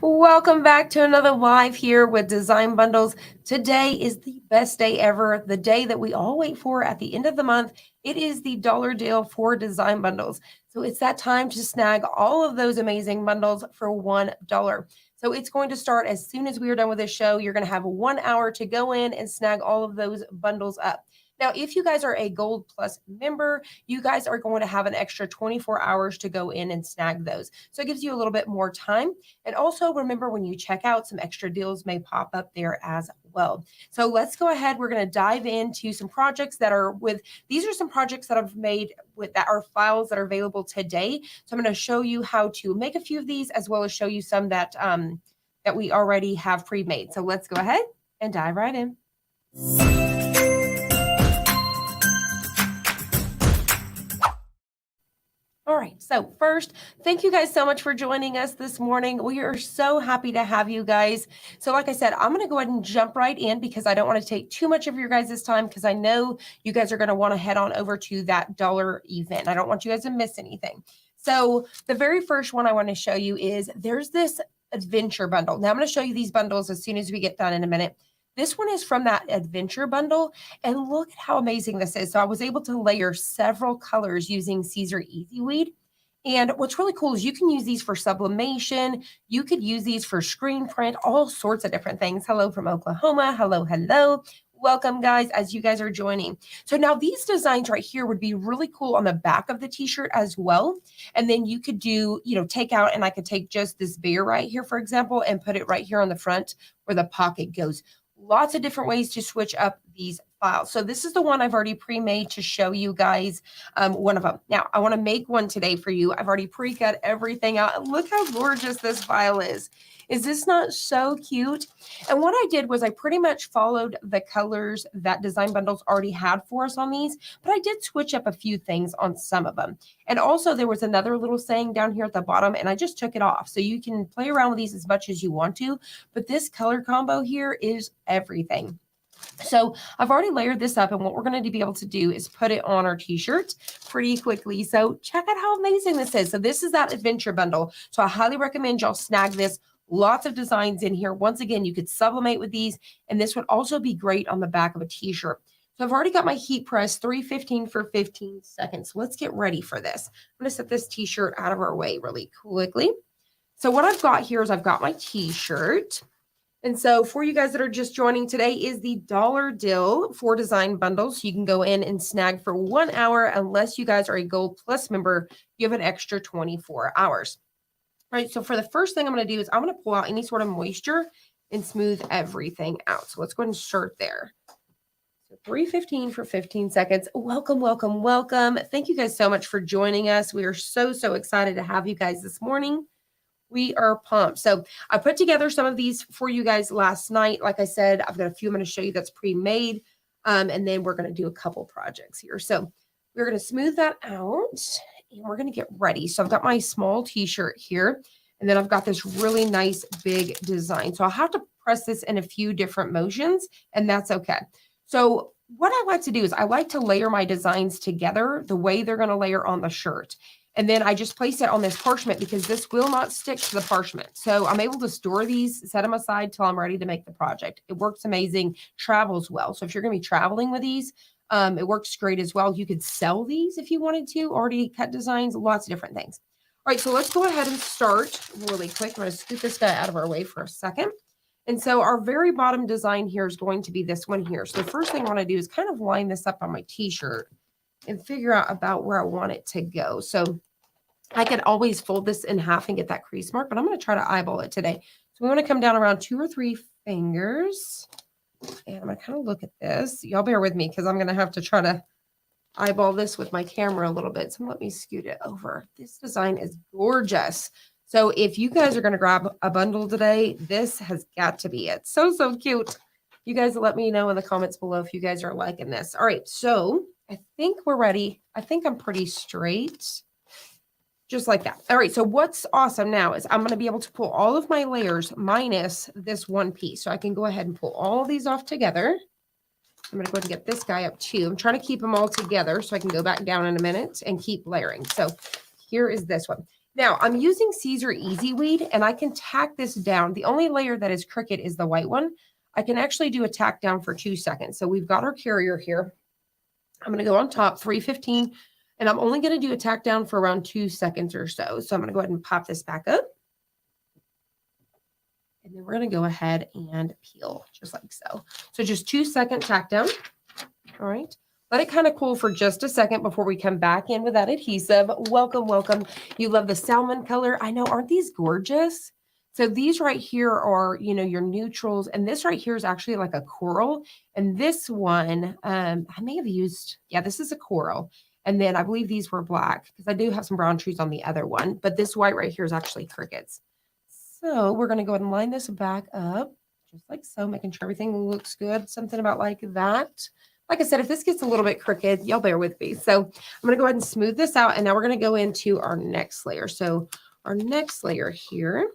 Welcome back to another live here with Design Bundles. Today is the best day ever, the day that we all wait for at the end of the month. It is the dollar deal for Design Bundles. So it's that time to snag all of those amazing bundles for $1. So it's going to start as soon as we are done with this show. You're going to have 1 hour to go in and snag all of those bundles up. Now, if you guys are a Gold Plus member, you guys are going to have an extra 24 hours to go in and snag those. So it gives you a little bit more time. And also remember, when you check out, some extra deals may pop up there as well. So let's go ahead. We're going to dive into some projects that are these are some projects that I've made that are files that are available today. So I'm going to show you how to make a few of these, as well as show you some that we already have pre-made. So let's go ahead and dive right in. All right, so first, thank you guys so much for joining us this morning. We are so happy to have you guys. So like I said, I'm going to go ahead and jump right in because I don't want to take too much of your guys' time, because I know you guys are going to want to head on over to that dollar event. I don't want you guys to miss anything. So the very first one I want to show you is there's this adventure bundle. Now I'm going to show you these bundles as soon as we get done in a minute. This one is from that adventure bundle, and look at how amazing this is. So I was able to layer several colors using Siser Easyweed. And what's really cool is you can use these for sublimation. You could use these for screen print, all sorts of different things. Hello from Oklahoma. Hello, hello. Welcome, guys, as you guys are joining. So now these designs right here would be really cool on the back of the t-shirt as well. And then you could do, take out, and I could take just this bear right here, for example, and put it right here on the front where the pocket goes. Lots of different ways to switch up these files. So this is the one I've already pre-made to show you guys one of them. Now, I want to make one today for you. I've already pre-cut everything out. Look how gorgeous this file is. Is this not so cute? And what I did was I pretty much followed the colors that Design Bundles already had for us on these, but I did switch up a few things on some of them. And also there was another little saying down here at the bottom, and I just took it off. So you can play around with these as much as you want to, but this color combo here is everything. So I've already layered this up, and what we're going to be able to do is put it on our t-shirt pretty quickly. So check out how amazing this is. So this is that adventure bundle. So I highly recommend y'all snag this. Lots of designs in here. Once again, you could sublimate with these, and this would also be great on the back of a t-shirt. So I've already got my heat press 315 for 15 seconds. So let's get ready for this. I'm going to set this t-shirt out of our way really quickly. So what I've got here is I've got my t-shirt. And so for you guys that are just joining, today is the dollar deal for Design Bundles. So you can go in and snag for 1 hour. Unless you guys are a Gold Plus member, you have an extra 24 hours. All right, so for the first thing I'm going to do is I'm going to pull out any sort of moisture and smooth everything out. So let's go ahead and start there. So 315 for 15 seconds. Welcome, welcome, welcome. Thank you guys so much for joining us. We are so, so excited to have you guys this morning. We are pumped. So I put together some of these for you guys last night. Like I said, I've got a few I'm going to show you that's pre-made. And then we're going to do a couple projects here. So we're going to smooth that out. And we're going to get ready. So I've got my small t-shirt here, and then I've got this really nice big design. So I'll have to press this in a few different motions, and that's okay. So what I like to do is I like to layer my designs together the way they're going to layer on the shirt. And then I just place it on this parchment because this will not stick to the parchment. So I'm able to store these, set them aside till I'm ready to make the project. It works amazing, travels well. So if you're going to be traveling with these, it works great as well. You could sell these if you wanted to, already cut designs, lots of different things. All right, so let's go ahead and start really quick. I'm going to scoot this guy out of our way for a second. And so our very bottom design here is going to be this one here. So the first thing I want to do is kind of line this up on my t-shirt and figure out about where I want it to go. So I could always fold this in half and get that crease mark, but I'm going to try to eyeball it today. So we want to come down around 2 or 3 fingers. And I'm going to kind of look at this. Y'all bear with me because I'm going to have to try to eyeball this with my camera a little bit. So let me scoot it over. This design is gorgeous. So if you guys are going to grab a bundle today, this has got to be it. So, so cute. You guys let me know in the comments below if you guys are liking this. All right, so I think we're ready. I think I'm pretty straight. Just like that. All right, so what's awesome now is I'm going to be able to pull all of my layers minus this one piece. So I can go ahead and pull all of these off together. I'm going to go ahead and get this guy up too. I'm trying to keep them all together so I can go back down in a minute and keep layering. So here is this one. Now I'm using Siser Easyweed and I can tack this down. The only layer that is Cricut is the white one. I can actually do a tack down for 2 seconds. So we've got our carrier here. I'm going to go on top 315 and I'm only going to do a tack down for around 2 seconds or so. So I'm going to go ahead and pop this back up. And then we're going to go ahead and peel just like so. So just 2-second tack down. All right. Let it kind of cool for just a second before we come back in with that adhesive. Welcome, welcome. You love the salmon color. I know, aren't these gorgeous? So these right here are, you know, your neutrals. And this right here is actually like a coral. And this one, I may have used, yeah, this is a coral. And then I believe these were black because I do have some brown trees on the other one. But this white right here is actually crickets. So we're going to go ahead and line this back up just like so, making sure everything looks good. Something about like that. Like I said, if this gets a little bit crooked, y'all bear with me. So I'm going to go ahead and smooth this out. And now we're going to go into our next layer. So our next layer here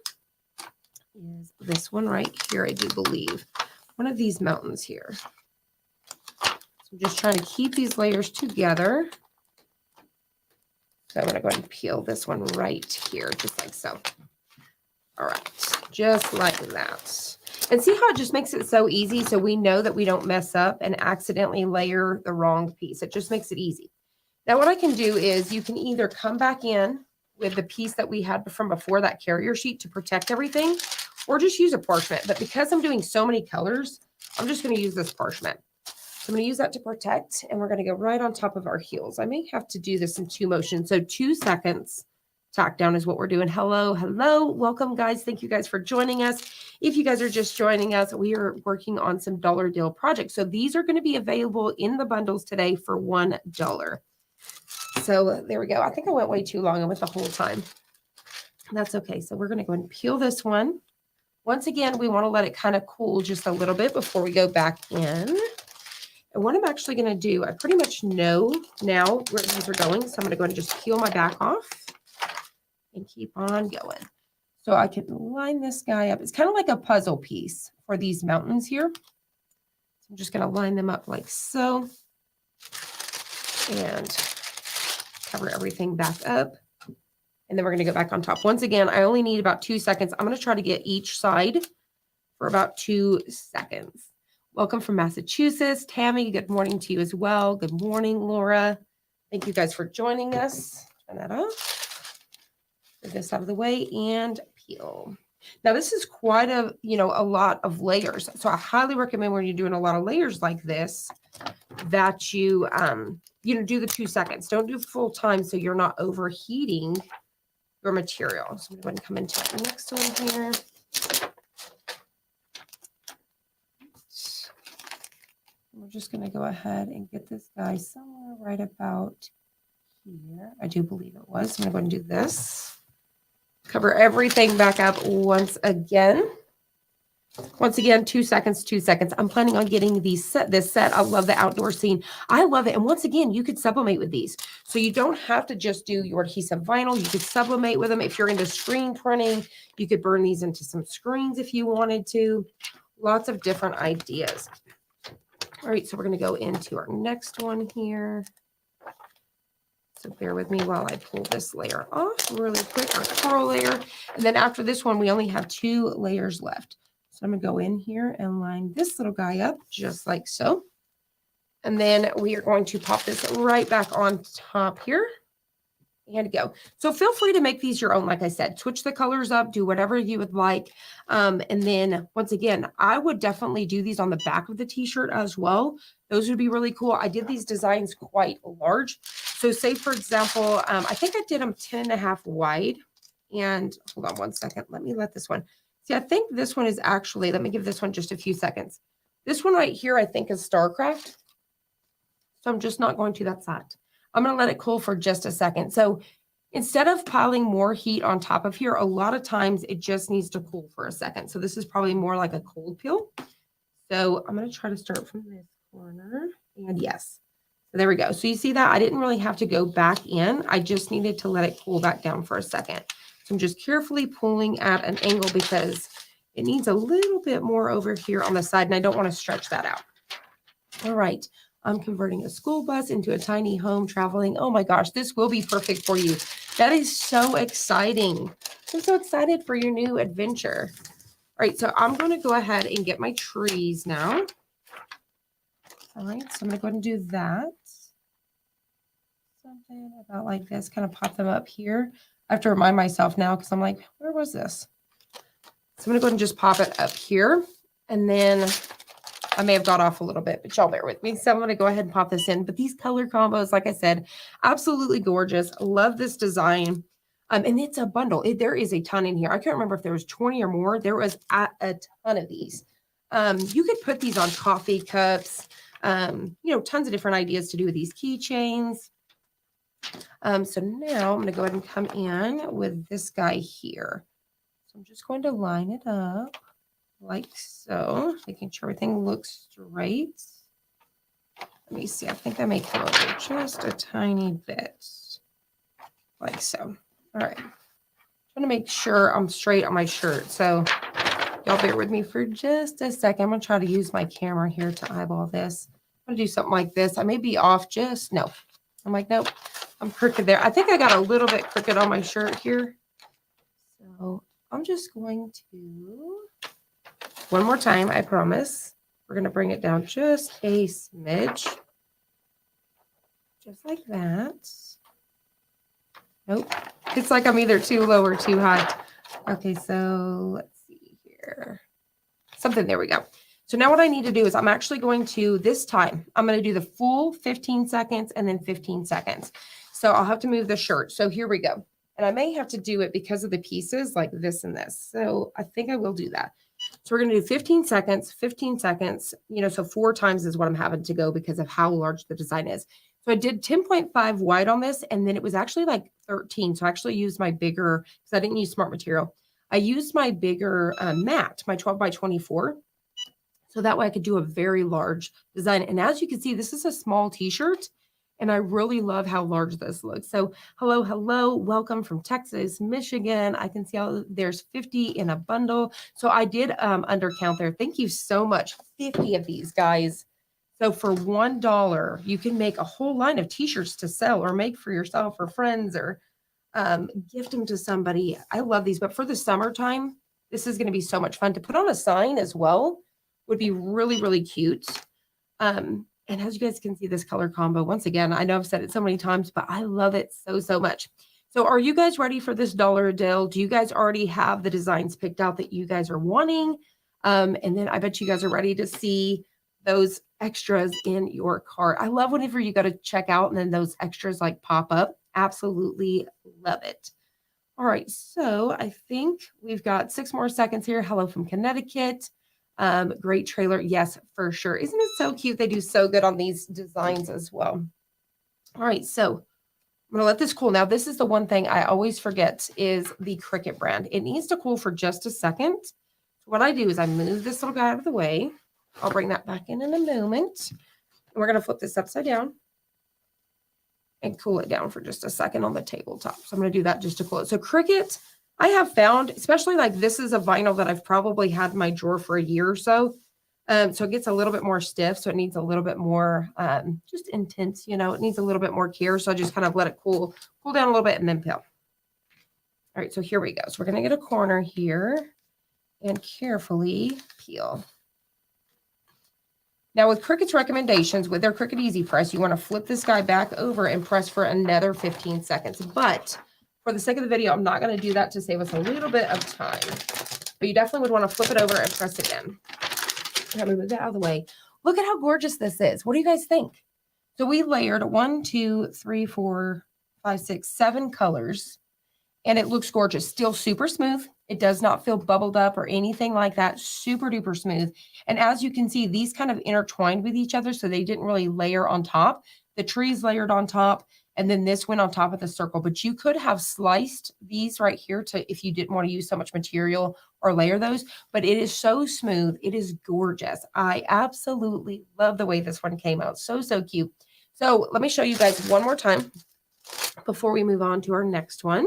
is this one right here, I do believe. One of these mountains here. So I'm just trying to keep these layers together. So I'm going to go ahead and peel this one right here, just like so. All right, just like that. And see how it just makes it so easy so we know that we don't mess up and accidentally layer the wrong piece. It just makes it easy. Now what I can do is you can either come back in with the piece that we had from before, that carrier sheet, to protect everything, or just use a parchment. But because I'm doing so many colors, I'm just going to use this parchment. So I'm going to use that to protect, and we're going to go right on top of our heels. I may have to do this in 2 motions. So 2 seconds. Tack down is what we're doing. Hello, hello. Welcome, guys. Thank you guys for joining us. If you guys are just joining us, we are working on some dollar deal projects. So these are going to be available in the bundles today for $1. So there we go. I think I went way too long. I went the whole time. That's okay. So we're going to go and peel this one. Once again, we want to let it kind of cool just a little bit before we go back in. And what I'm actually going to do, I pretty much know now where these are going. So I'm going to go ahead and just peel my back off and keep on going. So I can line this guy up. It's kind of like a puzzle piece for these mountains here. So I'm just going to line them up like so and cover everything back up. And then we're going to go back on top. Once again, I only need about 2 seconds. I'm going to try to get each side for about 2 seconds. Welcome from Massachusetts. Tammy, good morning to you as well. Good morning, Laura. Thank you guys for joining us. Turn that off. Get this out of the way and peel. Now this is quite a, a lot of layers. So I highly recommend when you're doing a lot of layers like this, that you, do the 2 seconds. Don't do full time so you're not overheating your material. So I'm going to come into the next one here. We're just going to go ahead and get this guy somewhere right about here. I do believe it was. I'm going to go and do this. Cover everything back up once again. Once again, 2 seconds, 2 seconds. I'm planning on getting this set. I love the outdoor scene. I love it. And once again, you could sublimate with these. So you don't have to just do your adhesive vinyl. You could sublimate with them. If you're into screen printing, you could burn these into some screens if you wanted to. Lots of different ideas. All right, so we're going to go into our next one here. So bear with me while I pull this layer off really quick, our coral layer. And then after this one, we only have 2 layers left. So I'm going to go in here and line this little guy up just like so. And then we are going to pop this right back on top here and go. So feel free to make these your own. Like I said, switch the colors up, do whatever you would like. And then once again, I would definitely do these on the back of the t-shirt as well. Those would be really cool. I did these designs quite large. So say, for example, I think I did them 10.5 wide. And hold on 1 second. Let me let this one. See, I think this one is actually, let me give this one just a few seconds. This one right here, I think is StarCraft. So I'm just not going to that side. I'm going to let it cool for just a second. So instead of piling more heat on top of here, a lot of times it just needs to cool for a second. So this is probably more like a cold peel. So I'm going to try to start from this corner. And yes, so there we go. So you see that I didn't really have to go back in. I just needed to let it cool back down for a second. So I'm just carefully pulling at an angle because it needs a little bit more over here on the side. And I don't want to stretch that out. All right. I'm converting a school bus into a tiny home traveling. Oh my gosh, this will be perfect for you. That is so exciting. I'm so excited for your new adventure. All right, so I'm going to go ahead and get my trees now. All right, so I'm going to go ahead and do that. Something about like this, kind of pop them up here. I have to remind myself now because I'm like, where was this? So I'm going to go ahead and just pop it up here. And then I may have got off a little bit, but y'all bear with me. So I'm going to go ahead and pop this in. But these color combos, like I said, absolutely gorgeous. Love this design. And it's a bundle. There is a ton in here. I can't remember if there was 20 or more. There was a ton of these. You could put these on coffee cups. You know, tons of different ideas to do with these keychains. So now I'm going to go ahead and come in with this guy here. So I'm just going to line it up like so, making sure everything looks straight. Let me see. I think I may come over just a tiny bit like so. All right. Trying to make sure I'm straight on my shirt. So y'all bear with me for just a second. I'm going to try to use my camera here to eyeball this. I'm going to do something like this. I may be off just, no. I'm like, nope, I'm crooked there. I think I got a little bit crooked on my shirt here. So I'm just going to, one more time, I promise. We're going to bring it down just a smidge. Just like that. Nope. It's like I'm either too low or too high. Okay, so let's see here. Something, there we go. So now what I need to do is I'm actually going to, this time, I'm going to do the full 15 seconds and then 15 seconds. So I'll have to move the shirt. So here we go. And I may have to do it because of the pieces like this and this. So I think I will do that. So we're going to do 15 seconds, you know, so 4 times is what I'm having to go because of how large the design is. So I did 10.5 wide on this, and then it was actually like 13. So I actually used my bigger, because I didn't use smart material. I used my bigger mat, my 12 by 24. So that way I could do a very large design. And as you can see, this is a small t-shirt. And I really love how large this looks. So hello, hello. Welcome from Texas, Michigan. I can see how there's 50 in a bundle. So I did undercount there. Thank you so much. 50 of these, guys. So for $1, you can make a whole line of t-shirts to sell or make for yourself or friends or gift them to somebody. I love these. But for the summertime, this is going to be so much fun. To put on a sign as well would be really, really cute. And as you guys can see, this color combo, once again, I know I've said it so many times, but I love it so, so much. So are you guys ready for this dollar a deal? Do you guys already have the designs picked out that you guys are wanting? And then I bet you guys are ready to see those extras in your cart. I love whenever you go to check out and then those extras like pop up. Absolutely love it. All right, so I think we've got 6 more seconds here. Hello from Connecticut. Great trailer. Yes, for sure. Isn't it so cute? They do so good on these designs as well. All right, so I'm going to let this cool. Now, this is the one thing I always forget is the Cricut brand. It needs to cool for just a second. So what I do is I move this little guy out of the way. I'll bring that back in a moment. And we're going to flip this upside down and cool it down for just a second on the tabletop. So I'm going to do that just to cool it. So Cricut, I have found, especially like this is a vinyl that I've probably had in my drawer for a year or so. So it gets a little bit more stiff. So it needs a little bit more just intense, you know, it needs a little bit more care. So I just kind of let it cool down a little bit and then peel. All right, so here we go. So we're going to get a corner here and carefully peel. Now with Cricut's recommendations, with their Cricut Easy Press, you want to flip this guy back over and press for another 15 seconds. But for the sake of the video, I'm not going to do that to save us a little bit of time. But you definitely would want to flip it over and press again. Let me move that out of the way. Look at how gorgeous this is. What do you guys think? So we layered 1, 2, 3, 4, 5, 6, 7 colors. And it looks gorgeous. Still super smooth. It does not feel bubbled up or anything like that. Super duper smooth. And as you can see, these kind of intertwined with each other. So they didn't really layer on top. The trees layered on top. And then this went on top of the circle. But you could have sliced these right here to, if you didn't want to use so much material or layer those. But it is so smooth. It is gorgeous. I absolutely love the way this one came out. So, so cute. So let me show you guys one more time before we move on to our next one.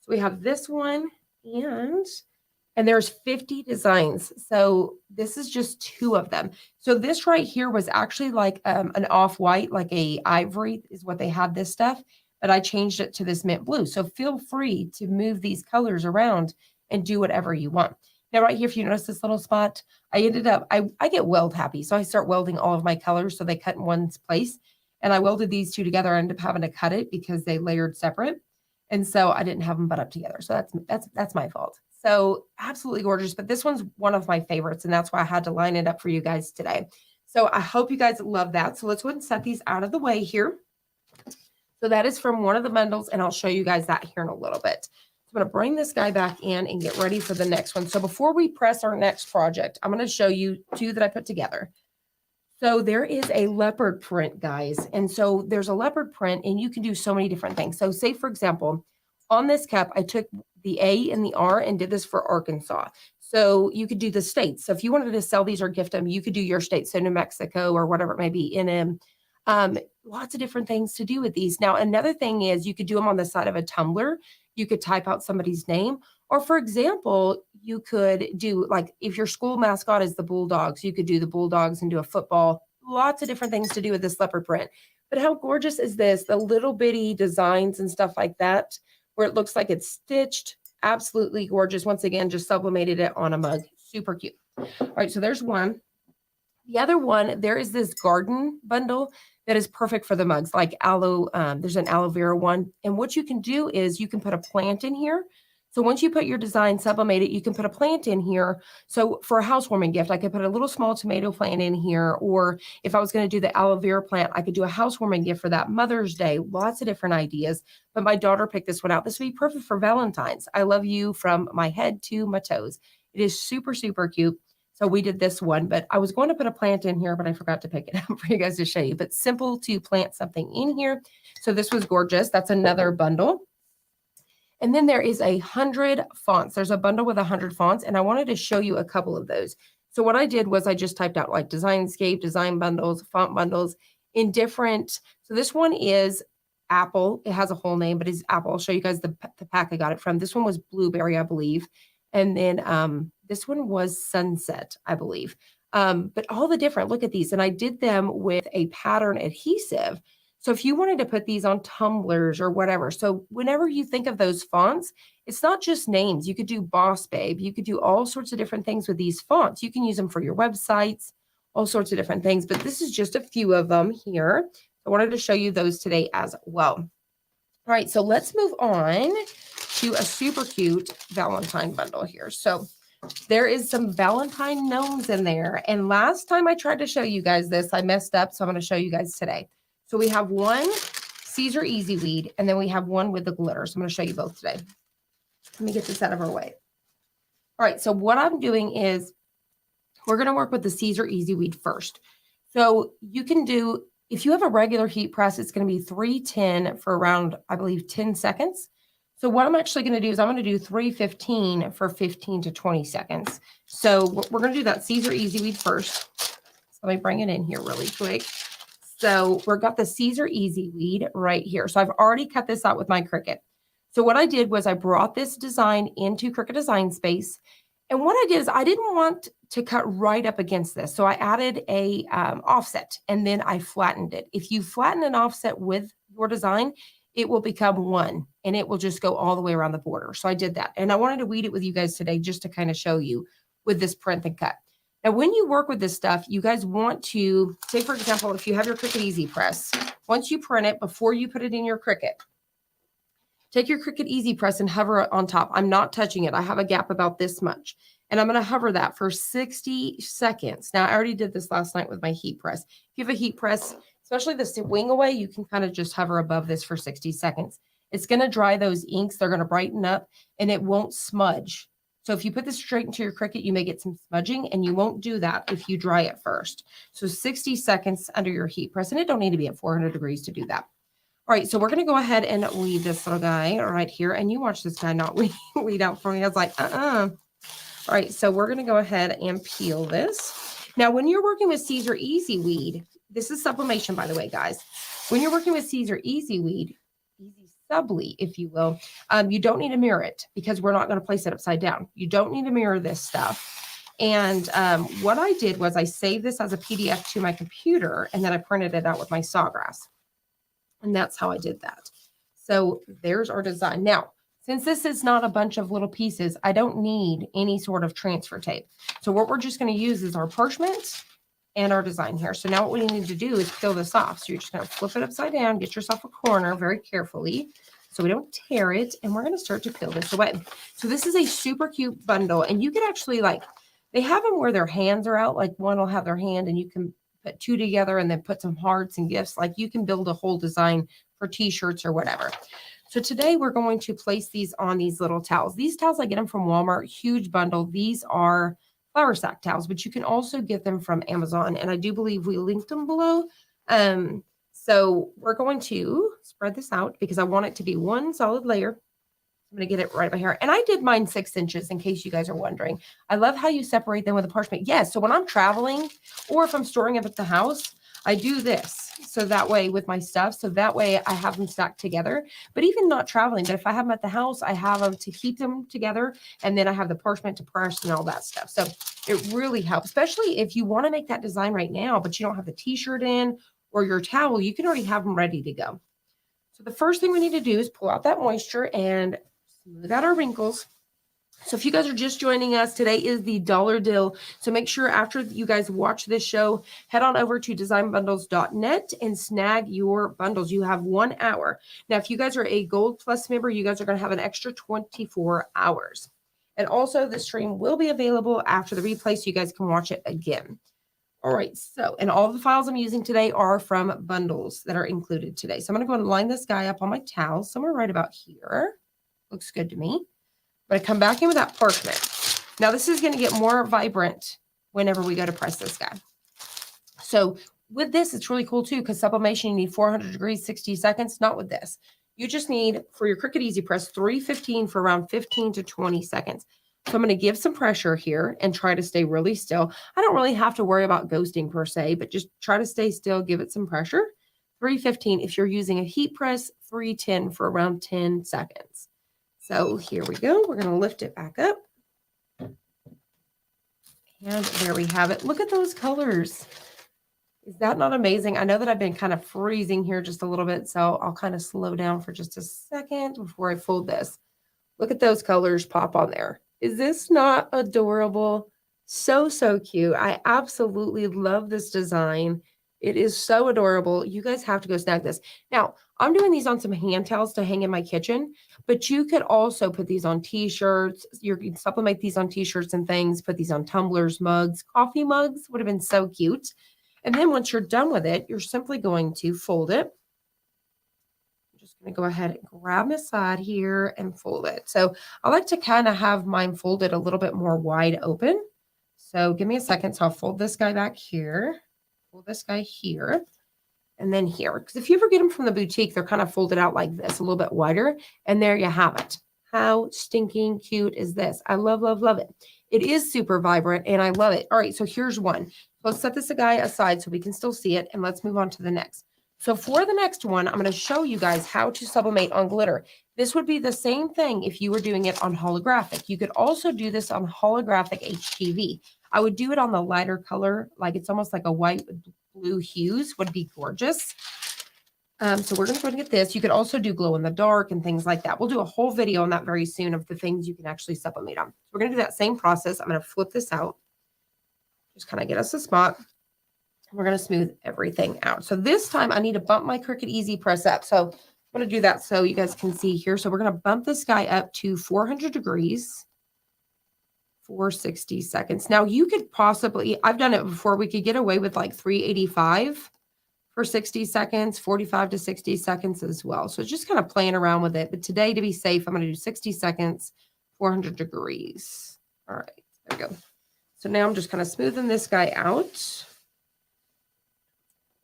So we have this one and there's 50 designs. So this is just 2 of them. So this right here was actually like an off-white, like a ivory is what they had this stuff. but I changed it to this mint blue. So feel free to move these colors around and do whatever you want. Now, right here, if you notice this little spot, I ended up, I get weld happy. So I start welding all of my colors so they cut in one place. And I welded these two together. I ended up having to cut it because they layered separate. And so I didn't have them butt up together. So that's my fault. So absolutely gorgeous. But this one's one of my favorites. And that's why I had to line it up for you guys today. So I hope you guys love that. So let's go ahead and set these out of the way here. So that is from one of the bundles. And I'll show you guys that here in a little bit. So I'm going to bring this guy back in and get ready for the next one. So before we press our next project, I'm going to show you two that I put together. So there is a leopard print, guys. And so there's a leopard print and you can do so many different things. So say, for example, on this cup, I took the A and the R and did this for Arkansas. So you could do the states. So if you wanted to sell these or gift them, you could do your state. So New Mexico or whatever it may be in them. Lots of different things to do with these. Now, another thing is you could do them on the side of a tumbler. You could type out somebody's name. Or for example, you could do like if your school mascot is the Bulldogs, you could do the Bulldogs and do a football. Lots of different things to do with this leopard print. But how gorgeous is this? The little bitty designs and stuff like that, where it looks like it's stitched. Absolutely gorgeous. Once again, just sublimated it on a mug. Super cute. All right, so there's one. The other one, there is this garden bundle that is perfect for the mugs, like aloe. There's an aloe vera one. And what you can do is you can put a plant in here. So once you put your design, sublimate it, you can put a plant in here. So for a housewarming gift, I could put a little small tomato plant in here. Or if I was going to do the aloe vera plant, I could do a housewarming gift for that Mother's Day. Lots of different ideas. But my daughter picked this one out. This would be perfect for Valentine's. I love you from my head to my toes. It is super, super cute. So we did this one, but I was going to put a plant in here, but I forgot to pick it up for you guys to show you. But simple to plant something in here. So this was gorgeous. That's another bundle. And then there is 100 fonts. There's a bundle with 100 fonts, and I wanted to show you a couple of those. So what I did was I just typed out like Designscape, design bundles, font bundles in different. So this one is Apple. It has a whole name, but it's Apple. I'll show you guys the pack I got it from. This one was Blueberry, I believe. And then this one was Sunset, I believe. But all the different, look at these. And I did them with a pattern adhesive. So if you wanted to put these on tumblers or whatever, so whenever you think of those fonts, it's not just names. You could do Boss Babe. You could do all sorts of different things with these fonts. You can use them for your websites, all sorts of different things. But this is just a few of them here. I wanted to show you those today as well. All right, so let's move on to a super cute Valentine bundle here. So there is some Valentine gnomes in there. And last time I tried to show you guys this, I messed up. So I'm going to show you guys today. So we have one Siser Easyweed, and then we have one with the glitter. So I'm going to show you both today. Let me get this out of our way. All right, so what I'm doing is we're going to work with the Siser Easyweed first. So you can do, if you have a regular heat press, it's going to be 310 for around, I believe, 10 seconds. So what I'm actually going to do is I'm going to do 315 for 15 to 20 seconds. So we're going to do that Siser Easyweed first. So let me bring it in here really quick. So we've got the Siser Easyweed right here. So I've already cut this out with my Cricut. So what I did was I brought this design into Cricut Design Space. And what I did is I didn't want to cut right up against this. So I added a offset and then I flattened it. If you flatten an offset with your design, it will become one and it will just go all the way around the border. So I did that. And I wanted to weed it with you guys today just to kind of show you with this print and cut. Now, when you work with this stuff, you guys want to, say, for example, if you have your Cricut Easy Press, once you print it, before you put it in your Cricut, take your Cricut Easy Press and hover it on top. I'm not touching it. I have a gap about this much. And I'm going to hover that for 60 seconds. Now, I already did this last night with my heat press. If you have a heat press, especially the wing away, you can kind of just hover above this for 60 seconds. It's going to dry those inks. They're going to brighten up and it won't smudge. So if you put this straight into your Cricut, you may get some smudging, and you won't do that if you dry it first. So 60 seconds under your heat press, and it don't need to be at 400 degrees to do that. All right, so we're going to go ahead and weed this little guy right here, and you watch this guy not weed out for me. I was like, All right, so we're going to go ahead and peel this. Now, when you're working with Siser Easyweed, this is sublimation, by the way, guys. When you're working with Siser Easyweed, Subly, if you will, you don't need to mirror it because we're not going to place it upside down. You don't need to mirror this stuff. And what I did was I saved this as a PDF to my computer, and then I printed it out with my Sawgrass. And that's how I did that. So there's our design. Now, since this is not a bunch of little pieces, I don't need any sort of transfer tape. So what we're just going to use is our parchment and our design here. So now what we need to do is peel this off. So you're just going to flip it upside down, get yourself a corner very carefully so we don't tear it. And we're going to start to peel this away. So this is a super cute bundle. And you can actually they have them where their hands are out. Like one will have their hand and you can put two together and then put some hearts and gifts. Like you can build a whole design for t-shirts or whatever. So today we're going to place these on these little towels. These towels, I get them from Walmart, huge bundle. These are flour sack towels, but you can also get them from Amazon. And I do believe we linked them below. So we're going to spread this out because I want it to be one solid layer. I'm going to get it right by here. And I did mine 6 inches in case you guys are wondering. I love how you separate them with a parchment. Yes. So when I'm traveling or if I'm storing them at the house, I do this. So that way with my stuff, so that way I have them stacked together, but even not traveling, but if I have them at the house, I have them to keep them together. And then I have the parchment to press and all that stuff. So it really helps, especially if you want to make that design right now, but you don't have the t-shirt in or your towel, you can already have them ready to go. So the first thing we need to do is pull out that moisture and smooth out our wrinkles. So if you guys are just joining us, today is the dollar deal. So make sure after you guys watch this show, head on over to designbundles.net and snag your bundles. You have 1 hour. Now, if you guys are a Gold Plus member, you guys are going to have an extra 24 hours. And also the stream will be available after the replay so you guys can watch it again. All right. So, and all the files I'm using today are from bundles that are included today. So I'm going to go and line this guy up on my towel somewhere right about here. Looks good to me. I'm going to come back in with that parchment. Now this is going to get more vibrant whenever we go to press this guy. So with this, it's really cool too, because sublimation, you need 400 degrees, 60 seconds. Not with this. You just need, for your Cricut Easy Press, 315 for around 15 to 20 seconds. So I'm going to give some pressure here and try to stay really still. I don't really have to worry about ghosting per se, but just try to stay still, give it some pressure. 315 if you're using a heat press, 310 for around 10 seconds. So here we go. We're going to lift it back up. And there we have it. Look at those colors. Is that not amazing? I know that I've been kind of freezing here just a little bit, so I'll kind of slow down for just a second before I fold this. Look at those colors pop on there. Is this not adorable? So, so cute. I absolutely love this design. It is so adorable. You guys have to go snag this. Now, I'm doing these on some hand towels to hang in my kitchen, but you could also put these on t-shirts. You can supplement these on t-shirts and things, put these on tumblers, mugs, coffee mugs would have been so cute. And then once you're done with it, you're simply going to fold it. I'm just going to go ahead and grab my side here and fold it. So I like to kind of have mine folded a little bit more wide open. So give me a second. So I'll fold this guy back here. Pull this guy here and then here, because if you ever get them from the boutique, they're kind of folded out like this, a little bit wider, and there you have it. How stinking cute is this? I love, love, love it. It is super vibrant and I love it. All right, so here's one. Let's set this guy aside so we can still see it, and let's move on to the next. So for the next one, I'm going to show you guys how to sublimate on glitter. This would be the same thing if you were doing it on holographic. You could also do this on holographic HTV. I would do it on the lighter color, like it's almost like a white with blue hues, would be gorgeous. So we're going to go and get this. You could also do glow in the dark and things like that. We'll do a whole video on that very soon of the things you can actually sublimate on. So we're going to do that same process. I'm going to flip this out. Just kind of get us a spot. We're going to smooth everything out. So this time I need to bump my Cricut Easy Press up. So I'm going to do that so you guys can see here. So we're going to bump this guy up to 400 degrees. For 60 seconds. Now you could possibly, I've done it before, we could get away with like 385 for 60 seconds, 45 to 60 seconds as well. So just kind of playing around with it. But today, to be safe, I'm going to do 60 seconds, 400 degrees. All right, there we go. So now I'm just kind of smoothing this guy out.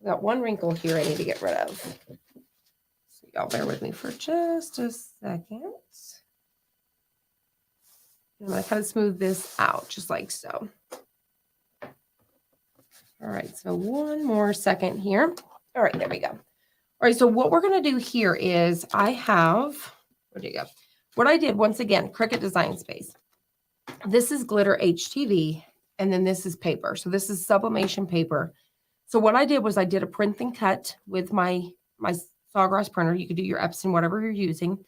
I've got one wrinkle here I need to get rid of. So y'all bear with me for just a second. I'm going to kind of smooth this out just like so. All right, so one more second here. All right, there we go. All right, so what we're going to do here is I have, where'd you go? What I did, once again, Cricut Design Space. This is glitter HTV, and then this is paper. So this is sublimation paper. So what I did was I did a print and cut with my Sawgrass printer. You could do your Epson, whatever you're using.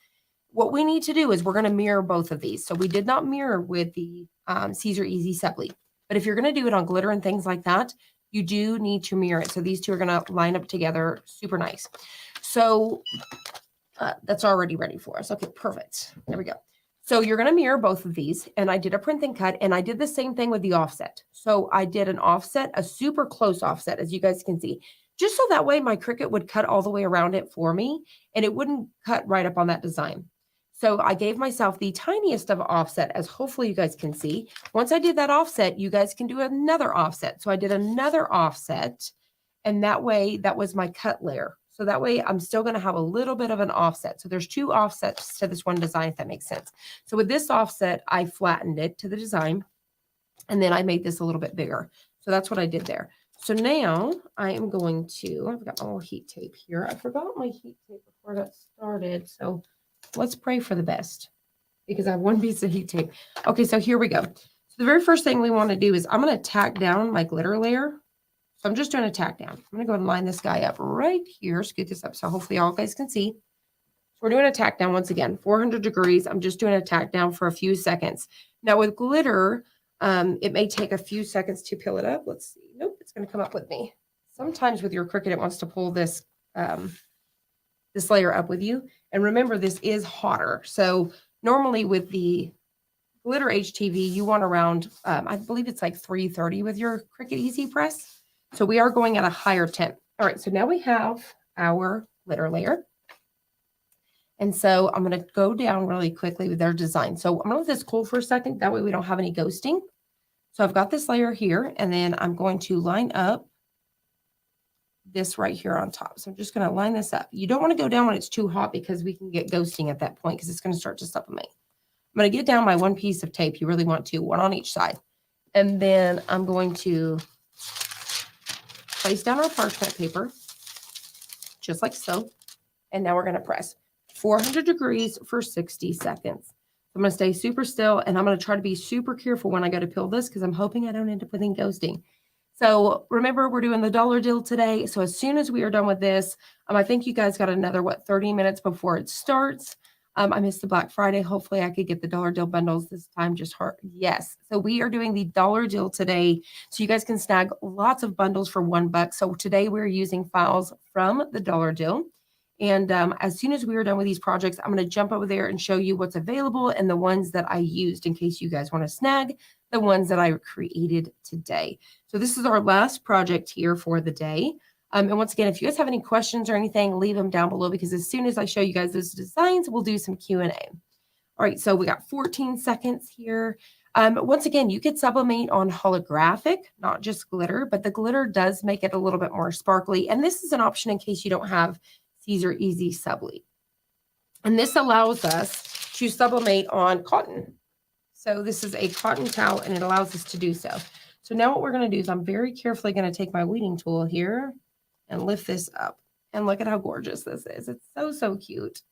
What we need to do is we're going to mirror both of these. So we did not mirror with the Siser Easyweed. But if you're going to do it on glitter and things like that, you do need to mirror it. So these two are going to line up together super nice. So that's already ready for us. Okay, perfect. There we go. So you're going to mirror both of these. And I did a print and cut, and I did the same thing with the offset. So I did an offset, a super close offset, as you guys can see, just so that way my Cricut would cut all the way around it for me, and it wouldn't cut right up on that design. So I gave myself the tiniest of offset, as hopefully you guys can see. Once I did that offset, you guys can do another offset. So I did another offset, and that way that was my cut layer. So that way I'm still going to have a little bit of an offset. So there's two offsets to this one design, if that makes sense. So with this offset, I flattened it to the design, and then I made this a little bit bigger. So that's what I did there. So now I am going to, I've got my little heat tape here. I forgot my heat tape before I got started. So let's pray for the best, because I have one piece of heat tape. Okay, so here we go. So the very first thing we want to do is I'm going to tack down my glitter layer. So I'm just doing a tack down. I'm going to go and line this guy up right here, scoot this up so hopefully all guys can see. So we're doing a tack down once again, 400 degrees. I'm just doing a tack down for a few seconds. Now with glitter, it may take a few seconds to peel it up. Let's see. Nope, it's going to come up with me. Sometimes with your Cricut, it wants to pull this, this layer up with you. And remember, this is hotter. So normally with the glitter HTV, you want around, I believe it's like 330 with your Cricut Easy Press. So we are going at a higher temp. All right, so now we have our glitter layer. And so I'm going to go down really quickly with their design. So I'm going to let this cool for a second. That way we don't have any ghosting. So I've got this layer here, and then I'm going to line up this right here on top. So I'm just going to line this up. You don't want to go down when it's too hot, because we can get ghosting at that point, because it's going to start to sublimate. I'm going to get down my one piece of tape. You really want to, one on each side. And then I'm going to place down our parchment paper, just like so. And now we're going to press 400 degrees for 60 seconds. I'm going to stay super still, and I'm going to try to be super careful when I go to peel this, because I'm hoping I don't end up with any ghosting. So remember, we're doing the dollar deal today. So as soon as we are done with this, I think you guys got another, 30 minutes before it starts. I missed the Black Friday. Hopefully I could get the dollar deal bundles this time. Just hard. Yes. So we are doing the dollar deal today. So you guys can snag lots of bundles for $1. So today we're using files from the dollar deal. And as soon as we are done with these projects, I'm going to jump over there and show you what's available and the ones that I used, in case you guys want to snag the ones that I created today. So this is our last project here for the day. And once again, if you guys have any questions or anything, leave them down below, because as soon as I show you guys those designs, we'll do some Q&A. All right, so we got 14 seconds here. Once again, you could sublimate on holographic, not just glitter, but the glitter does make it a little bit more sparkly. And this is an option in case you don't have Siser Easyweed. And this allows us to sublimate on cotton. So this is a cotton towel, and it allows us to do so. So now what we're going to do is I'm very carefully going to take my weeding tool here and lift this up. And look at how gorgeous this is. It's so, so cute.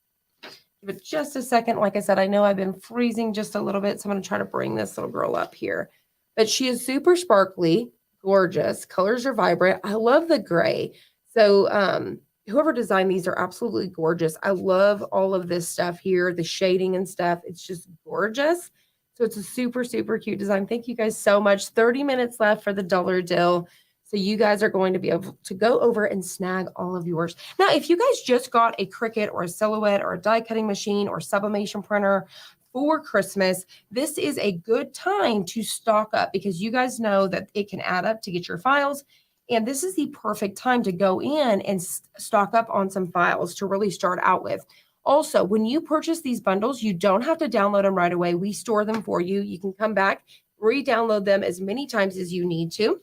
Give it just a second. Like I said, I know I've been freezing just a little bit, so I'm going to try to bring this little girl up here. But she is super sparkly, gorgeous. Colors are vibrant. I love the gray. So whoever designed these are absolutely gorgeous. I love all of this stuff here, the shading and stuff. It's just gorgeous. So it's a super, super cute design. Thank you guys so much. 30 minutes left for the dollar deal. So you guys are going to be able to go over and snag all of yours. Now, if you guys just got a Cricut or a Silhouette or a die cutting machine or sublimation printer for Christmas, this is a good time to stock up, because you guys know that it can add up to get your files. And this is the perfect time to go in and stock up on some files to really start out with. Also, when you purchase these bundles, you don't have to download them right away. We store them for you. You can come back, re-download them as many times as you need to.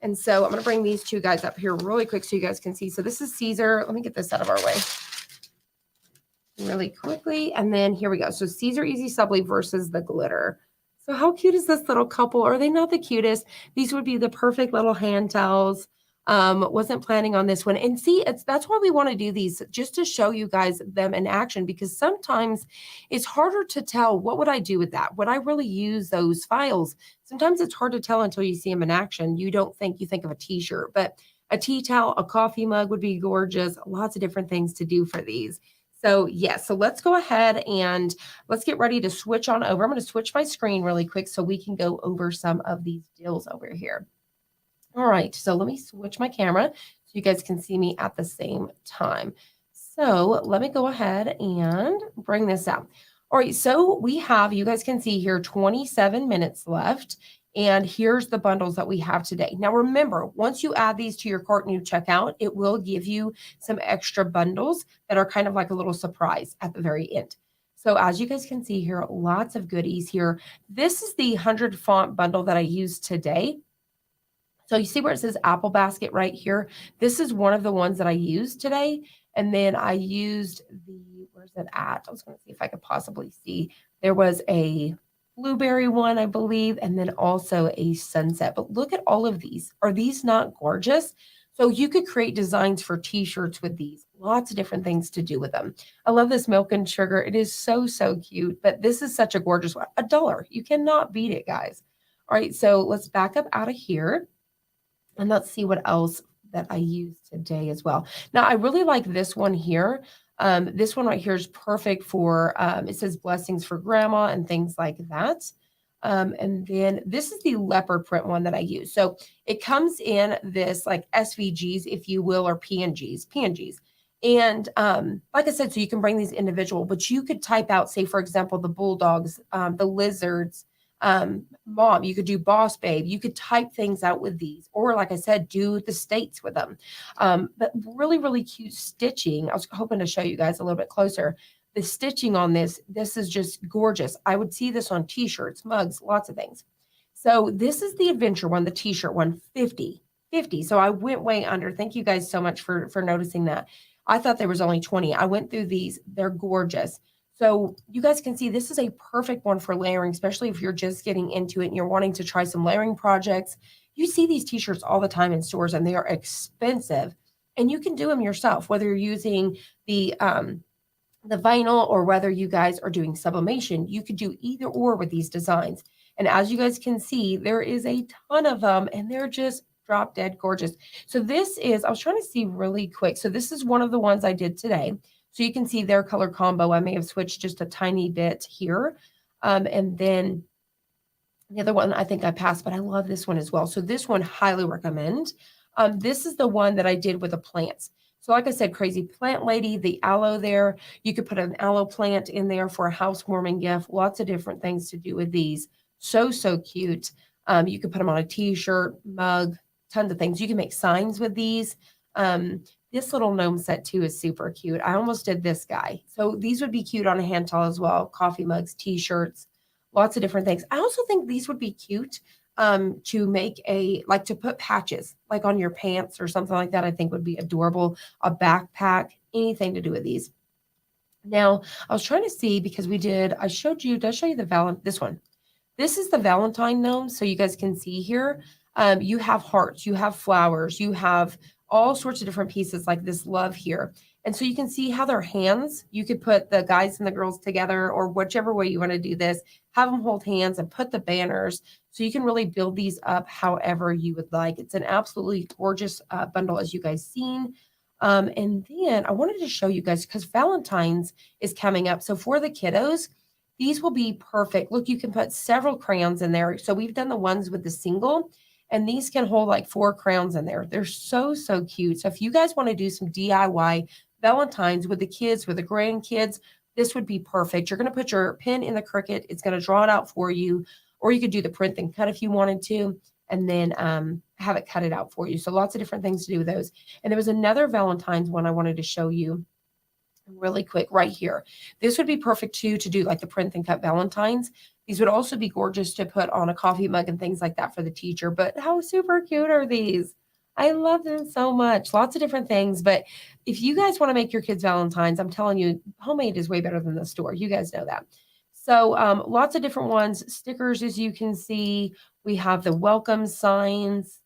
And so I'm going to bring these two guys up here really quick so you guys can see. So this is Siser. Let me get this out of our way really quickly. And then here we go. So Siser Easyweed versus the glitter. So how cute is this little couple? Are they not the cutest? These would be the perfect little hand towels. Wasn't planning on this one. And see, that's why we want to do these, just to show you guys them in action, because sometimes it's harder to tell, what would I do with that? Would I really use those files? Sometimes it's hard to tell until you see them in action. You think of a t-shirt, but A tea towel, a coffee mug would be gorgeous. Lots of different things to do for these. So yes, so let's go ahead and let's get ready to switch on over. I'm going to switch my screen really quick so we can go over some of these deals over here. All right, so let me switch my camera so you guys can see me at the same time. So let me go ahead and bring this out. All right, so we have, you guys can see here, 27 minutes left. And here's the bundles that we have today. Now, remember, once you add these to your cart and you check out, it will give you some extra bundles that are kind of like a little surprise at the very end. So as you guys can see here, lots of goodies here. This is the 100 font bundle that I used today. So you see where it says Apple Basket right here? This is one of the ones that I used today. And then I used the, where's it at? I was going to see if I could possibly see. There was a blueberry one, I believe, and then also a sunset. But look at all of these. Are these not gorgeous? So you could create designs for t-shirts with these. Lots of different things to do with them. I love this milk and sugar. It is so, so cute. But this is such a gorgeous one. $1. You cannot beat it, guys. All right, so let's back up out of here. And let's see what else that I used today as well. Now, I really like this one here. This one right here is perfect for, it says blessings for grandma and things like that. And then this is the leopard print one that I use. So it comes in this like SVGs, if you will, or PNGs. And like I said, so you can bring these individual, but you could type out, say, for example, the bulldogs, the lizards, mom, you could do boss babe, you could type things out with these, or like I said, do the states with them. But really, really cute stitching. I was hoping to show you guys a little bit closer. The stitching on this is just gorgeous. I would see this on t-shirts, mugs, lots of things. So this is the adventure one, the t-shirt one, 50. So I went way under. Thank you guys so much for noticing that. I thought there was only 20. I went through these. They're gorgeous. So you guys can see this is a perfect one for layering, especially if you're just getting into it and you're wanting to try some layering projects. You see these t-shirts all the time in stores and they are expensive, and you can do them yourself, whether you're using the vinyl or whether you guys are doing sublimation. You could do either or with these designs. And as you guys can see, there is a ton of them and they're just drop dead gorgeous. So this is, I was trying to see really quick. So this is one of the ones I did today. So you can see their color combo. I may have switched just a tiny bit here. And then the other one I think I passed, but I love this one as well. So this one, highly recommend. This is the one that I did with the plants. So like I said, Crazy Plant Lady, the aloe there. You could put an aloe plant in there for a housewarming gift. Lots of different things to do with these. So, so cute. You could put them on a t-shirt, mug, tons of things. You can make signs with these. This little gnome set too is super cute. I almost did this guy. So these would be cute on a hand towel as well. Coffee mugs, t-shirts, lots of different things. I also think these would be cute to make like to put patches like on your pants or something like that. I think would be adorable. A backpack, anything to do with these. Now, I was trying to see because did I show you the this one. This is the Valentine gnome. So you guys can see here, you have hearts, you have flowers, you have all sorts of different pieces like this love here. And so you can see how their hands, you could put the guys and the girls together or whichever way you want to do this, have them hold hands and put the banners. So you can really build these up however you would like. It's an absolutely gorgeous bundle as you guys seen. And then I wanted to show you guys because Valentine's is coming up. So for the kiddos, these will be perfect. Look, you can put several crayons in there. So we've done the ones with the single, and these can hold like 4 crayons in there. They're so, so cute. So if you guys want to do some DIY Valentine's with the kids, with the grandkids, this would be perfect. You're going to put your pen in the Cricut. It's going to draw it out for you. Or you could do the print and cut if you wanted to, and then have it cut it out for you. So lots of different things to do with those. And there was another Valentine's one I wanted to show you really quick right here. This would be perfect too to do like the print and cut Valentines. These would also be gorgeous to put on a coffee mug and things like that for the teacher. But how super cute are these? I love them so much. Lots of different things. But if you guys want to make your kids Valentines, I'm telling you, homemade is way better than the store. You guys know that. So lots of different ones. Stickers, as you can see. We have the welcome signs.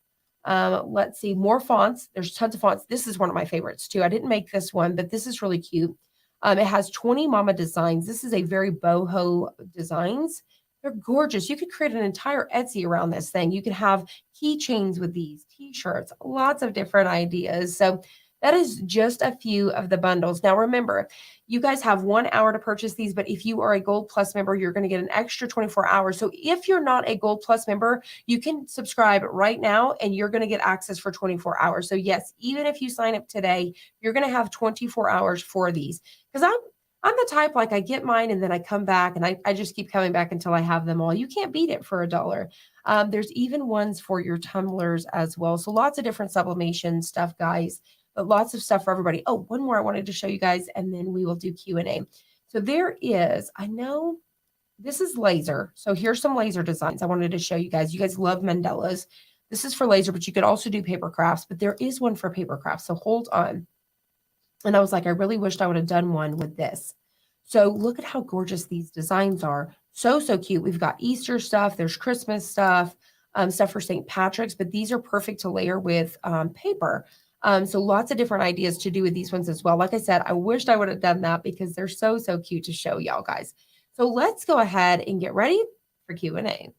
Let's see, more fonts. There's tons of fonts. This is one of my favorites too. I didn't make this one, but this is really cute. It has 20 mama designs. This is a very boho designs. They're gorgeous. You could create an entire Etsy around this thing. You could have keychains with these, T-shirts, lots of different ideas. So that is just a few of the bundles. Now remember, you guys have 1 hour to purchase these, but if you are a Gold Plus member, you're going to get an extra 24 hours. So if you're not a Gold Plus member, you can subscribe right now and you're going to get access for 24 hours. So yes, even if you sign up today, you're going to have 24 hours for these. Because I'm the type, like I get mine and then I come back and I just keep coming back until I have them all. You can't beat it for $1. There's even ones for your tumblers as well. So lots of different sublimation stuff, guys, but lots of stuff for everybody. Oh, one more I wanted to show you guys, and then we will do Q&A. So there is, I know this is laser. So here's some laser designs I wanted to show you guys. You guys love mandalas. This is for laser, but you could also do paper crafts, but there is one for paper crafts. So hold on. And I was like, I really wished I would have done one with this. So look at how gorgeous these designs are. So, so cute. We've got Easter stuff. There's Christmas stuff, stuff for St. Patrick's, but these are perfect to layer with paper. So lots of different ideas to do with these ones as well. Like I said, I wished I would have done that because they're so, so cute to show y'all guys. So let's go ahead and get ready for Q&A.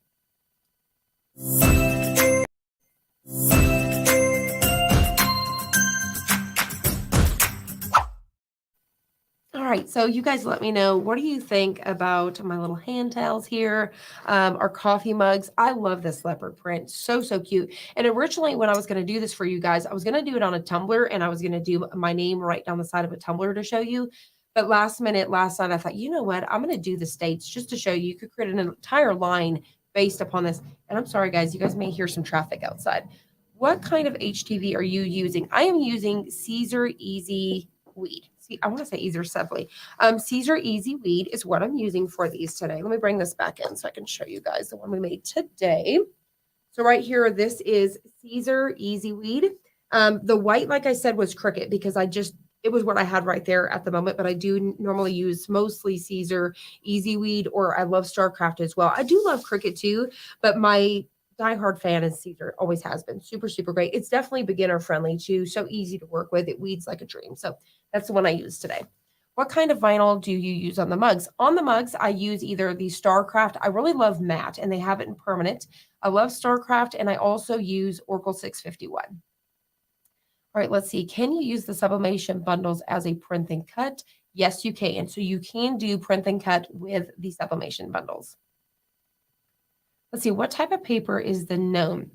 All right, so you guys let me know, what do you think about my little hand towels here, our coffee mugs? I love this leopard print, so, so cute. And originally when I was going to do this for you guys, I was going to do it on a tumbler and I was going to do my name right down the side of a tumbler to show you. But last night, I thought, you know what, I'm going to do the states just to show you. You could create an entire line based upon this. And I'm sorry, guys, you guys may hear some traffic outside. What kind of HTV are you using? I am using Siser Easyweed. See, I want to say Siser Easyweed is what I'm using for these today. Let me bring this back in so I can show you guys the one we made today. So right here, this is Siser Easyweed. The white, like I said, was Cricut because it was what I had right there at the moment, but I do normally use mostly Siser Easyweed, or I love StarCraft as well. I do love Cricut too, but my diehard fan is Siser, always has been. Super, super great. It's definitely beginner friendly too, so easy to work with. It weeds like a dream. So that's the one I use today. What kind of vinyl do you use on the mugs? On the mugs, I use either the StarCraft. I really love matte, and they have it in permanent. I love StarCraft, and I also use Oracle 651. All right, let's see. Can you use the sublimation bundles as a print and cut? Yes, you can. So you can do print and cut with the sublimation bundles. Let's see, what type of paper is the Gnome?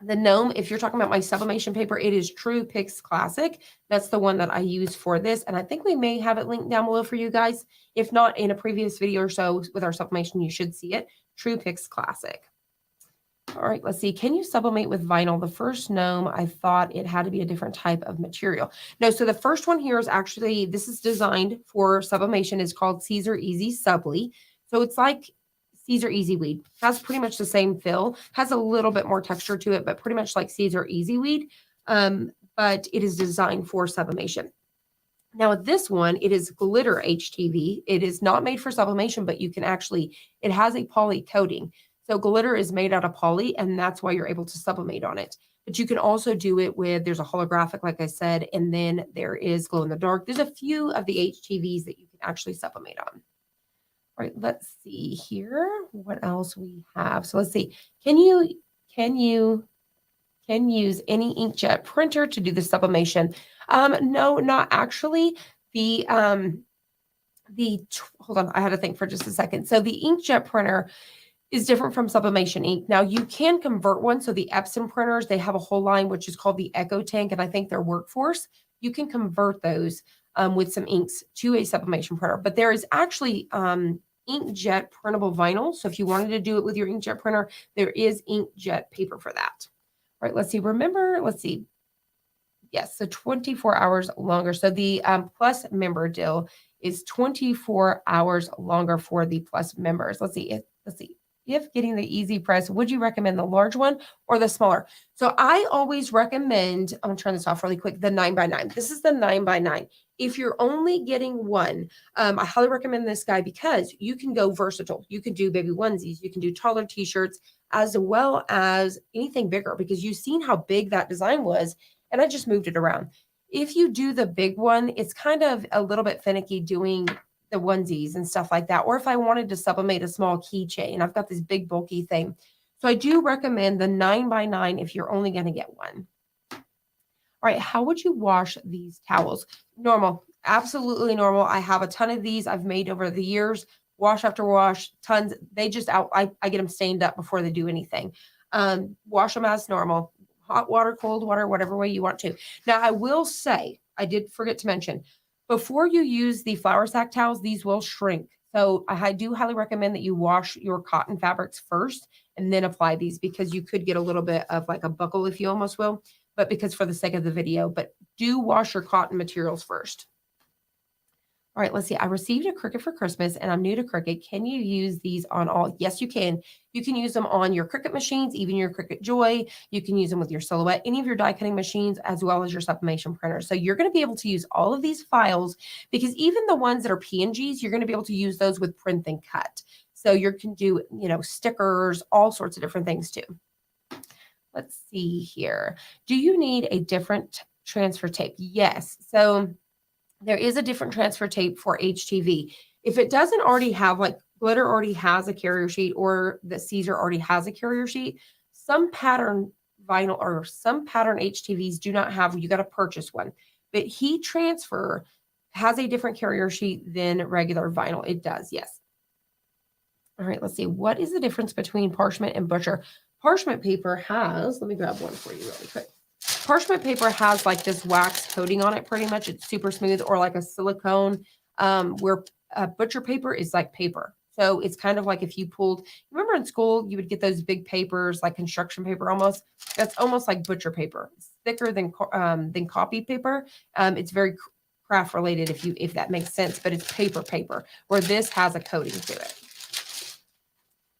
The Gnome, if you're talking about my sublimation paper, it is True Pix Classic. That's the one that I use for this. And I think we may have it linked down below for you guys. If not, in a previous video or so with our sublimation, you should see it. True Pix Classic. All right, let's see. Can you sublimate with vinyl? The first Gnome, I thought it had to be a different type of material. No, so the first one here is actually, this is designed for sublimation. It's called Siser Easy Subli. So it's like Siser Easyweed. Has pretty much the same fill. Has a little bit more texture to it, but pretty much like Siser Easyweed. But it is designed for sublimation. Now with this one, it is glitter HTV. It is not made for sublimation, but you can actually, it has a poly coating. So glitter is made out of poly, and that's why you're able to sublimate on it. But you can also do it with, there's a holographic, like I said, and then there is glow in the dark. There's a few of the HTVs that you can actually sublimate on. All right, let's see here what else we have. So let's see. Can you use any inkjet printer to do the sublimation? No, not actually. Hold on, I had to think for just a second. So the inkjet printer is different from sublimation ink. Now you can convert one. So the Epson printers, they have a whole line which is called the Echo Tank, and I think they're Workforce. You can convert those with some inks to a sublimation printer. But there is actually inkjet printable vinyl. So if you wanted to do it with your inkjet printer, there is inkjet paper for that. All right, let's see. Yes, so 24 hours longer. So the Plus member deal is 24 hours longer for the Plus members. Let's see. If getting the Easy Press, would you recommend the large one or the smaller? So I always recommend, I'm gonna turn this off really quick, the 9x9. This is the 9x9. If you're only getting one, I highly recommend this guy because you can go versatile. You can do baby onesies, you can do taller t-shirts, as well as anything bigger, because you've seen how big that design was, and I just moved it around. If you do the big one, it's kind of a little bit finicky doing the onesies and stuff like that. Or if I wanted to sublimate a small keychain, I've got this big bulky thing. So I do recommend the 9x9 if you're only going to get one. All right, how would you wash these towels? Normal, absolutely normal. I have a ton of these I've made over the years, wash after wash, tons. They just I get them stained up before they do anything. Wash them as normal, hot water, cold water, whatever way you want to. Now, I will say, I did forget to mention, before you use the flour sack towels, these will shrink. So I do highly recommend that you wash your cotton fabrics first and then apply these, because you could get a little bit of like a buckle, if you almost will, but because for the sake of the video, but do wash your cotton materials first. All right, let's see. I received a Cricut for Christmas and I'm new to Cricut. Can you use these on all? Yes, you can. You can use them on your Cricut machines, even your Cricut Joy. You can use them with your Silhouette, any of your die cutting machines, as well as your sublimation printer. So you're going to be able to use all of these files, because even the ones that are PNGs, you're going to be able to use those with print and cut. So you can do, stickers, all sorts of different things too. Let's see here. Do you need a different transfer tape? Yes. So there is a different transfer tape for HTV. If it doesn't already have, like Glitter already has a carrier sheet, or the Siser already has a carrier sheet, some pattern vinyl or some pattern HTVs do not have, you got to purchase one. But Heat Transfer has a different carrier sheet than regular vinyl. It does, yes. All right, let's see. What is the difference between parchment and butcher? Parchment paper has, let me grab one for you really quick. Parchment paper has like this wax coating on it pretty much. It's super smooth, or like a silicone, where butcher paper is like paper. So it's kind of like if you pulled, remember in school, you would get those big papers, like construction paper almost. That's almost like butcher paper. It's thicker than copied paper. It's very craft related, if that makes sense, but it's paper, where this has a coating to it.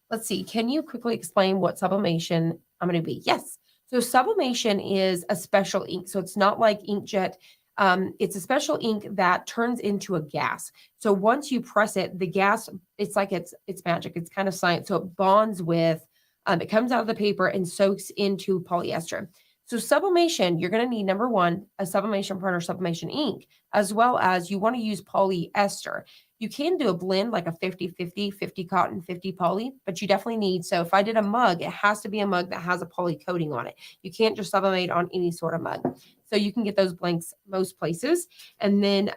Let's see. Can you quickly explain what sublimation I'm going to be? Yes. So sublimation is a special ink. So it's not like inkjet. It's a special ink that turns into a gas. So once you press it, the gas, it's like it's magic. It's kind of science. So it bonds with, it comes out of the paper and soaks into polyester. So sublimation, you're going to need, number one, a sublimation printer, sublimation ink, as well as you want to use polyester. You can do a blend, like a 50-50, 50 cotton, 50 poly, but you definitely need, so if I did a mug, it has to be a mug that has a poly coating on it. You can't just sublimate on any sort of mug. So you can get those blanks most places. And then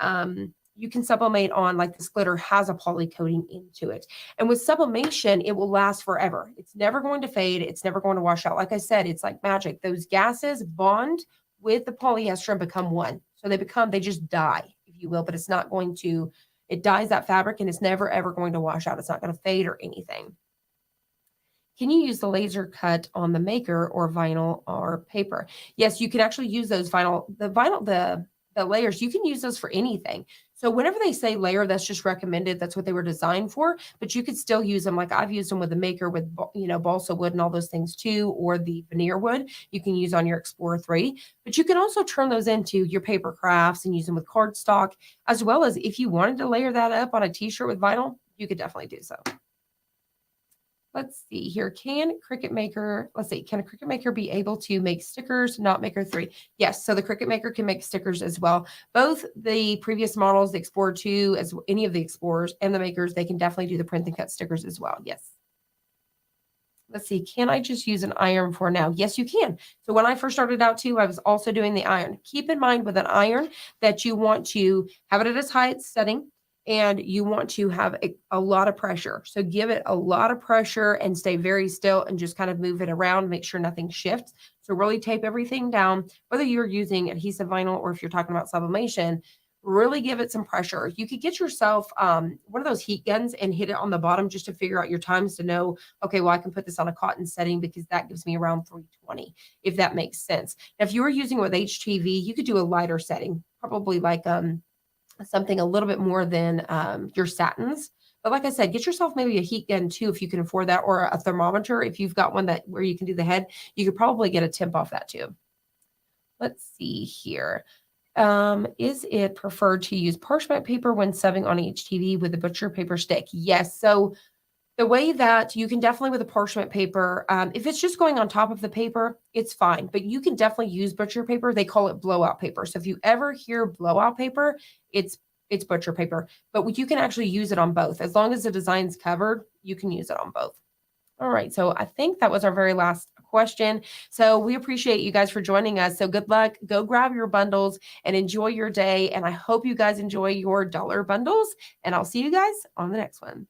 you can sublimate on, like this glitter has a poly coating into it. And with sublimation, it will last forever. It's never going to fade. It's never going to wash out. Like I said, it's like magic. Those gases bond with the polyester and become one. So they just die, if you will, but it's not going to, it dyes that fabric and it's never, ever going to wash out. It's not going to fade or anything. Can you use the laser cut on the maker or vinyl or paper? Yes, you can actually use those the layers. You can use those for anything. So whenever they say layer, that's just recommended. That's what they were designed for, but you could still use them. Like I've used them with the maker with, balsa wood and all those things too, or the veneer wood you can use on your Explorer 3, but you can also turn those into your paper crafts and use them with cardstock, as well as if you wanted to layer that up on a t-shirt with vinyl, you could definitely do so. Let's see here. Can a Cricut Maker be able to make stickers, not Maker 3? Yes. So the Cricut Maker can make stickers as well. Both the previous models, the Explorer 2, as any of the Explorers and the Makers, they can definitely do the print and cut stickers as well. Yes. Let's see. Can I just use an iron for now? Yes, you can. So when I first started out too, I was also doing the iron. Keep in mind with an iron that you want to have it at its highest setting, and you want to have a lot of pressure. So give it a lot of pressure and stay very still and just kind of move it around, make sure nothing shifts. So really tape everything down, whether you're using adhesive vinyl or if you're talking about sublimation, really give it some pressure. You could get yourself one of those heat guns and hit it on the bottom just to figure out your times to know, okay, well, I can put this on a cotton setting because that gives me around 320, if that makes sense. Now, if you were using it with HTV, you could do a lighter setting, probably like something a little bit more than your satins. But like I said, get yourself maybe a heat gun too, if you can afford that, or a thermometer. If you've got one where you can do the head, you could probably get a temp off that too. Let's see here. Is it preferred to use parchment paper when subbing on HTV with a butcher paper stick? Yes. So the way that you can definitely with a parchment paper, if it's just going on top of the paper, it's fine. But you can definitely use butcher paper. They call it blowout paper. So if you ever hear blowout paper, it's it's butcher paper. But you can actually use it on both. As long as the design's covered, you can use it on both. All right, so I think that was our very last question. So we appreciate you guys for joining us. So good luck. Go grab your bundles and enjoy your day. And I hope you guys enjoy your dollar bundles. And I'll see you guys on the next one.